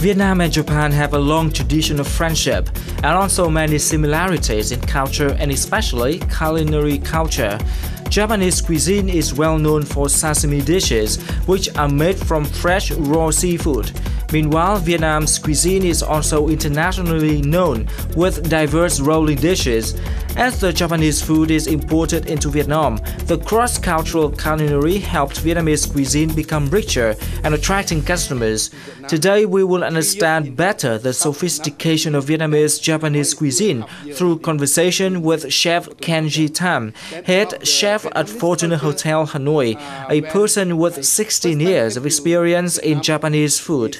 Vietnam and Japan have a long tradition of friendship and also many similarities in culture and especially culinary culture. Japanese cuisine is well known for sashimi dishes, which are made from fresh raw seafood. Meanwhile, Vietnam's cuisine is also internationally known with diverse rolling dishes. As the Japanese food is imported into Vietnam, the cross-cultural culinary helped Vietnamese cuisine become richer and attracting customers. Today, we will understand better the sophistication of Vietnamese Japanese cuisine through conversation with Chef Kenji Tam, head chef at Fortuna Hotel Hanoi, a person with 16 years of experience in Japanese food.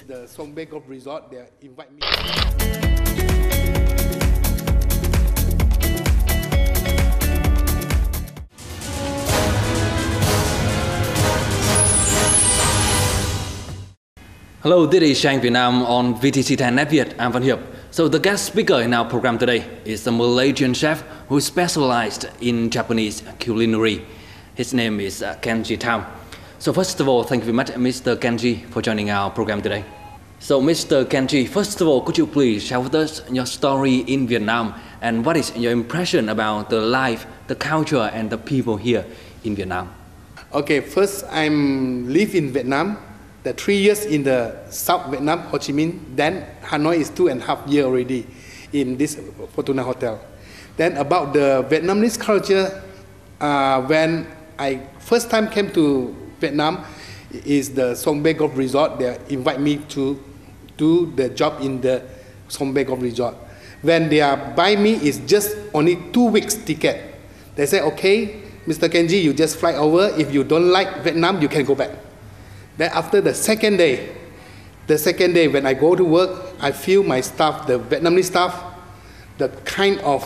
Hello, this is Shang Vietnam on VTC10 Net Việt. I'm Văn Hiệp. So the guest speaker in our program today is a Malaysian chef who specialized in Japanese culinary. His name is Kenji Tam. So first of all, thank you very much, Mr. Kenji, for joining our program today. So Mr. Kenji, first of all, could you please share with us your story in Vietnam and what is your impression about the life, the culture and the people here in Vietnam? Okay, first I live in Vietnam. The 3 years in the South Vietnam, Ho Chi Minh. Then Hanoi is 2.5 years already in this Fortuna Hotel. Then about the Vietnamese culture, when I first time came to Vietnam, is the Sông Bé Golf Resort. They invite me to do the job in the Sông Bé Golf Resort. When they buy me, it's just only 2 weeks ticket. They say, okay, Mr. Kenji, you just fly over. If you don't like Vietnam, you can go back. Then after the second day when I go to work, I feel my staff, the Vietnamese staff, the kind of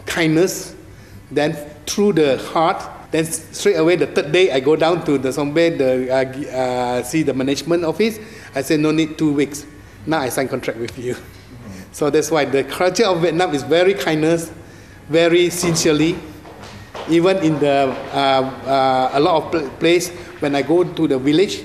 kindness, then through the heart, then straight away the third day I go down to the Sông Bé, see the management office. I say no need 2 weeks. Now I sign contract with you. So that's why the culture of Vietnam is very kindness, very sincerely. Even in the a lot of place when I go to the village,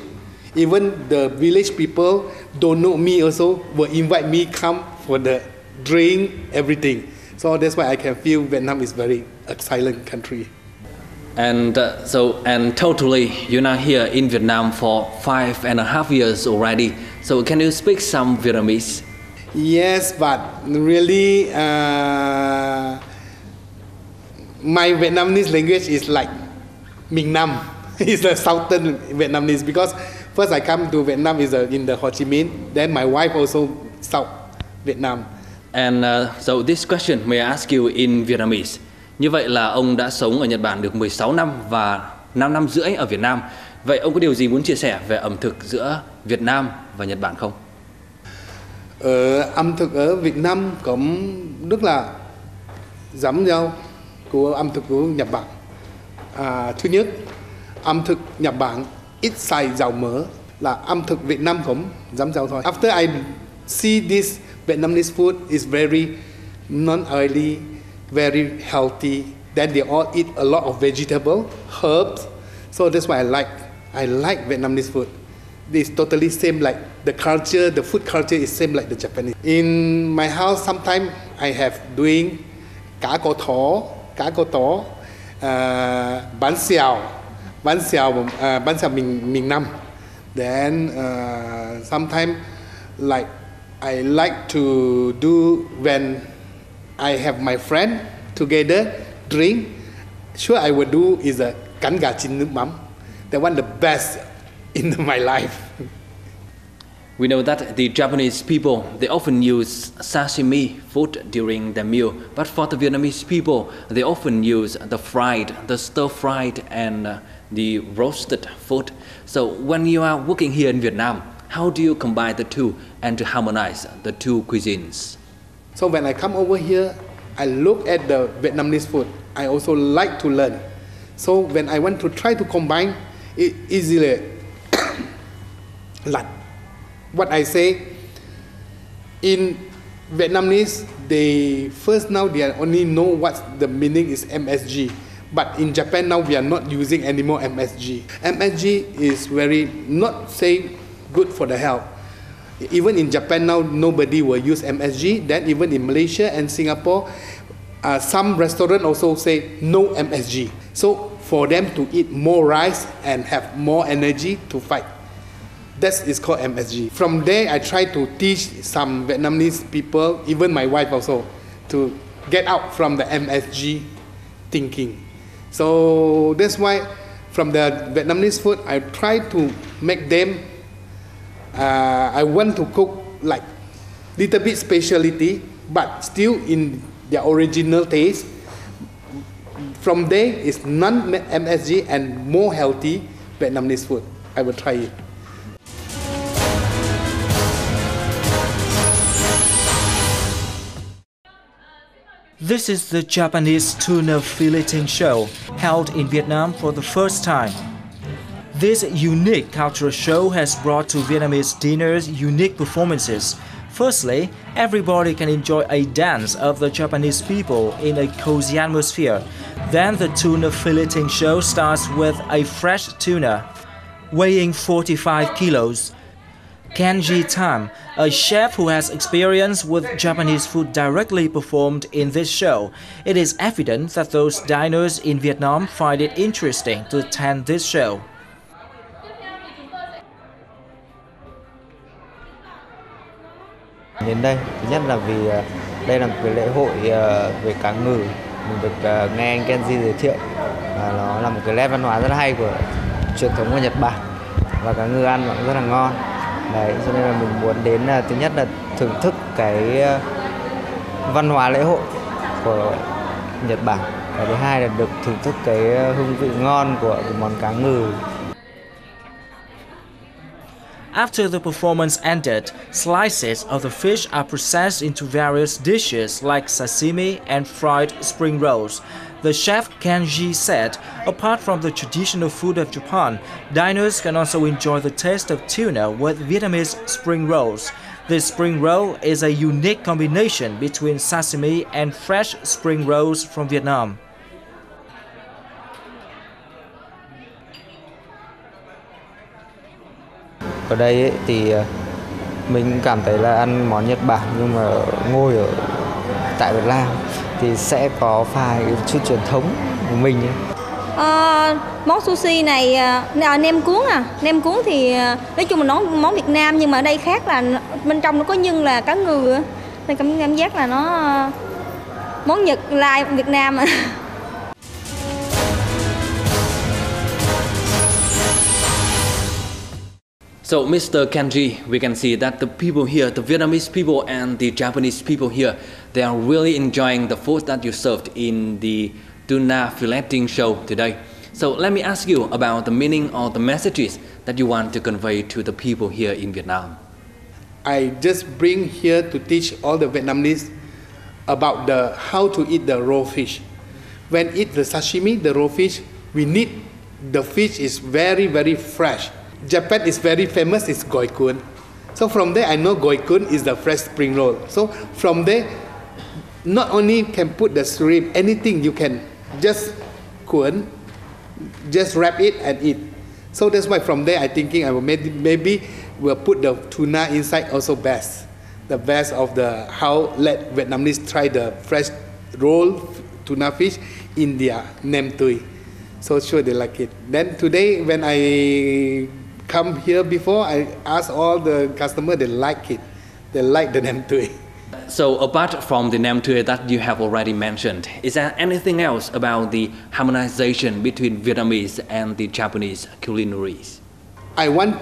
even the village people don't know me also will invite me come for the drink, everything. So that's why I can feel Vietnam is very a silent country. And totally, you're now here in Vietnam for 5.5 years already. So can you speak some Vietnamese? Yes, but really, my Vietnamese language is like Minh Nam. It's the southern Vietnamese because first I come to Vietnam is in the Ho Chi Minh. Then my wife also South Vietnam. And so this question may I ask you in Vietnamese. Như vậy là ông đã sống ở Nhật Bản được 16 năm và 5 năm rưỡi ở Việt Nam. Vậy ông có điều gì muốn chia sẻ về ẩm thực giữa Việt Nam và Nhật Bản không? Ẩm thực ở Việt Nam cũng rất là giống nhau của ẩm thực của Nhật Bản. Thứ nhất, ẩm thực Nhật Bản ít xài dầu mỡ, là ẩm thực Việt Nam cũng giống nhau thôi. After I see this Vietnamese food is very non-oily, very healthy. Then they all eat a lot of vegetable, herbs. So that's why I like Vietnamese food. It's totally same like the culture, the food culture is same like the Japanese. In my house, sometimes I have doing cá kho tỏ, bánh xèo miền Nam. Then sometimes like I like to do when I have my friend together drink. Sure, I would do is a cánh gà chiên nước mắm. That one the best in my life. We know that the Japanese people, they often use sashimi food during their meal, but for the Vietnamese people, they often use the fried, the stir-fried and the roasted food. So when you are working here in Vietnam, how do you combine the two and to harmonize the two cuisines? So when I come over here, I look at the Vietnamese food. I also like to learn. So when I want to try to combine it easily, like what I say, in Vietnamese, they only know what the meaning is MSG. But in Japan now we are not using anymore MSG. MSG is very not say good for the health. Even in Japan now, nobody will use MSG. Then even in Malaysia and Singapore, some restaurants also say no MSG. So for them to eat more rice and have more energy to fight. That is called MSG. From there, I try to teach some Vietnamese people, even my wife also, to get out from the MSG thinking. So that's why from the Vietnamese food, I try to make them, I want to cook like little bit specialty, but still in their original taste. From there is non-MSG and more healthy Vietnamese food. I will try it. This is the Japanese tuna filleting show, held in Vietnam for the first time. This unique cultural show has brought to Vietnamese dinners unique performances. Firstly, everybody can enjoy a dance of the Japanese people in a cozy atmosphere. Then the tuna filleting show starts with a fresh tuna, weighing 45 kilos. Kenji Tam, a chef who has experience with Japanese food, directly performed in this show. It is evident that those diners in Vietnam find it interesting to attend this show. Đến đây, thứ nhất là vì đây là một cái lễ hội về cá ngừ. Mình được nghe anh Kenji giới thiệu, nó là một cái nét văn hóa rất hay của truyền thống của Nhật Bản, và cá ngừ ăn cũng rất là ngon. Đấy, cho nên là mình muốn đến thứ nhất là thưởng thức cái văn hóa lễ hội của Nhật Bản, và thứ hai là được thưởng thức cái hương vị ngon của cái món cá ngừ. After the performance ended, slices of the fish are processed into various dishes like sashimi and fried spring rolls. The chef Kenji said, apart from the traditional food of Japan, diners can also enjoy the taste of tuna with Vietnamese spring rolls. This spring roll is a unique combination between sashimi and fresh spring rolls from Vietnam. Ở đây ấy, thì mình cảm thấy là ăn món Nhật Bản nhưng mà ngồi ở tại Việt Nam thì sẽ có vài chút truyền thống của mình. Món sushi này nem cuốn nem cuốn thì nói chung là món Việt Nam, nhưng mà ở đây khác là bên trong nó có nhân là cá ngừ, nên cảm giác là nó món Nhật lai Việt Nam. So, Mr. Kenji, we can see that the people here, the Vietnamese people and the Japanese people here, they are really enjoying the food that you served in the tuna filleting show today. So, let me ask you about the meaning or the messages that you want to convey to the people here in Vietnam. I just bring here to teach all the Vietnamese about how to eat the raw fish. When eat the sashimi, the raw fish, we need the fish is very, very fresh. Japan is very famous, it's goikun. So from there I know goikun is the fresh spring roll. So from there, not only can put the shrimp, anything you can just kun, just wrap it and eat. So that's why from there I thinking I will maybe will put the tuna inside also best. The best of the how let Vietnamese try the fresh roll tuna fish in their nem tui. So sure they like it. Then today when I come here before, I ask all the customers, they like it. They like the nem tui. So apart from the nem tui that you have already mentioned, is there anything else about the harmonization between Vietnamese and the Japanese culinaries? I want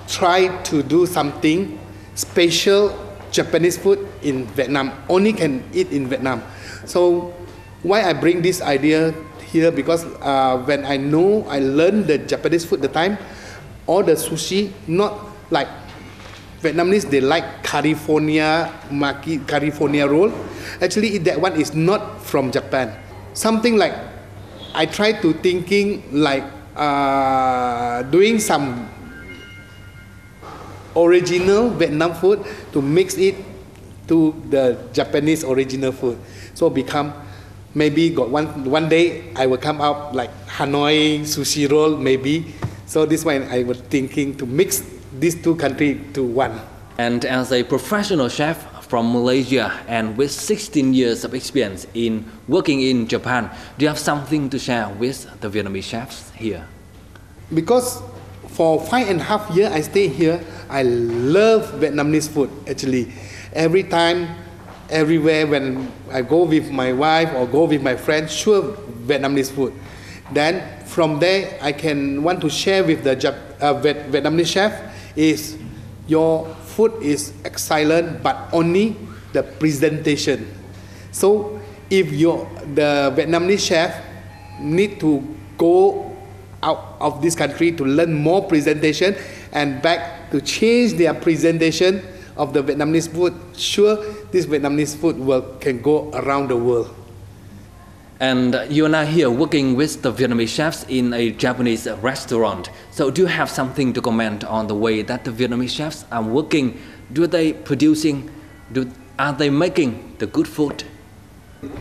try to do something special Japanese food in Vietnam. Only can eat in Vietnam. So why I bring this idea here, because when I learned the Japanese food the time, all the sushi, not like Vietnamese, they like California roll. Actually, that one is not from Japan. Something like, I try to thinking like doing some original Vietnam food to mix it to the Japanese original food. So become, maybe got one day I will come out like Hanoi sushi roll maybe. So this one I was thinking to mix these two countries to one. And as a professional chef from Malaysia and with 16 years of experience in working in Japan, do you have something to share with the Vietnamese chefs here? Because for 5.5 years I stay here, I love Vietnamese food actually. Every time, everywhere when I go with my wife or go with my friends, sure Vietnamese food. Then from there I can want to share with the Vietnamese chef is your food is excellent, but only the presentation. So if the Vietnamese chef need to go out of this country to learn more presentation and back to change their presentation of the Vietnamese food, sure this Vietnamese food can go around the world. And you are now here working with the Vietnamese chefs in a Japanese restaurant. So do you have something to comment on the way that the Vietnamese chefs are working? Are they making the good food?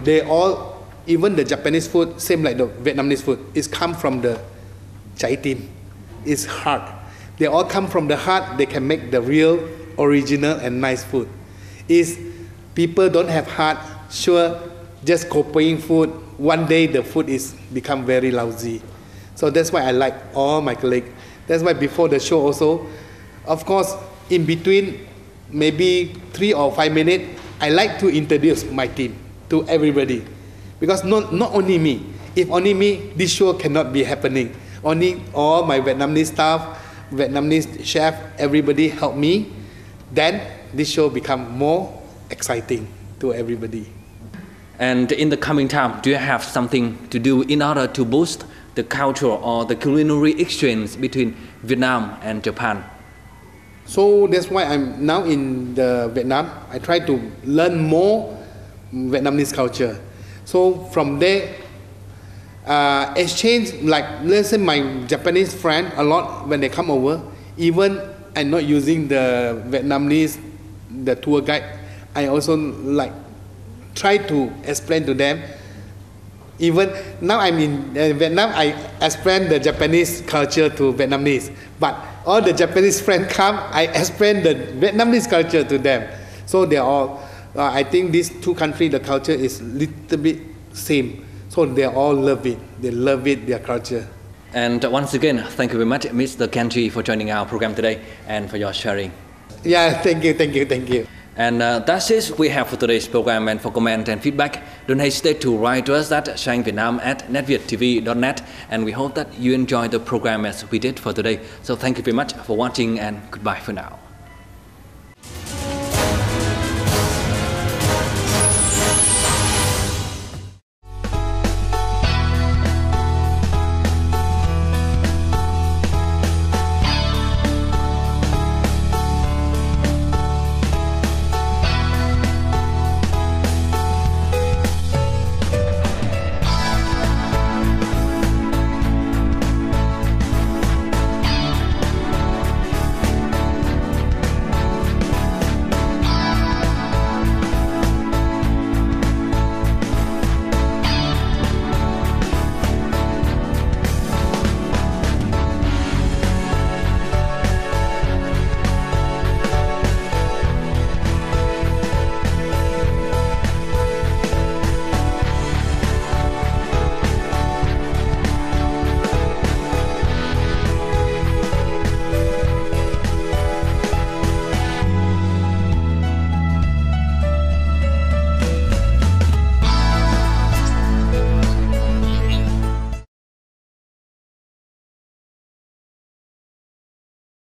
They all, even the Japanese food, same like the Vietnamese food, is come from the trái tim. It's heart. They all come from the heart. They can make the real, original and nice food. Is people don't have heart, sure, just copying food. One day the food is become very lousy. So that's why I like all my colleagues. That's why before the show also, of course, in between maybe 3 or 5 minutes, I like to introduce my team to everybody. Because not only me. If only me, this show cannot be happening. Only all my Vietnamese staff, Vietnamese chef, everybody help me. Then this show become more exciting to everybody. And in the coming time, do you have something to do in order to boost the culture or the culinary exchange between Vietnam and Japan? So that's why I'm now in Vietnam. I try to learn more Vietnamese culture. So from there, exchange, like let's say my Japanese friend a lot when they come over, even I'm not using the Vietnamese, the tour guide, I also like try to explain to them. Even now I'm in Vietnam, I explain the Japanese culture to Vietnamese. But all the Japanese friends come, I explain the Vietnamese culture to them. So they all, I think these two countries, the culture is little bit same. So they all love it. They love it, their culture. And once again, thank you very much, Mr. Kenji, for joining our program today and for your sharing. Yeah, thank you. And that's it we have for today's program. And for comment and feedback, don't hesitate to write to us at shangvietnam@netvietttv.net. And we hope that you enjoyed the program as we did for today. So thank you very much for watching and goodbye for now.